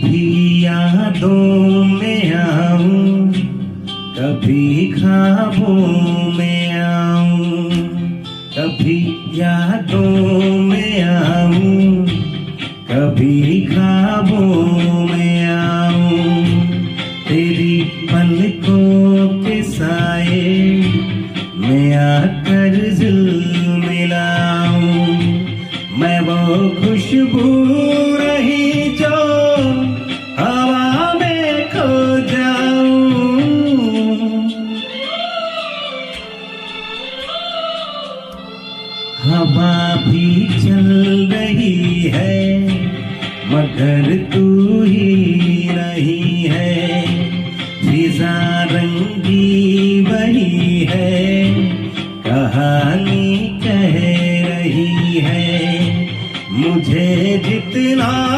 कभी यादों में आऊं, कभी ख्वाबों में आऊं, कभी यादों में आऊं, कभी ख्वाबों में आऊं। तेरी पलकों के साए में आकर दिल मिलाऊं। मैं वो खुशबू रही जो हवा में खो जाऊं। हवा भी चल रही है मगर तू ही नहीं है। फिजा रंगी वही है, कहानी कह रही है। मुझे जितना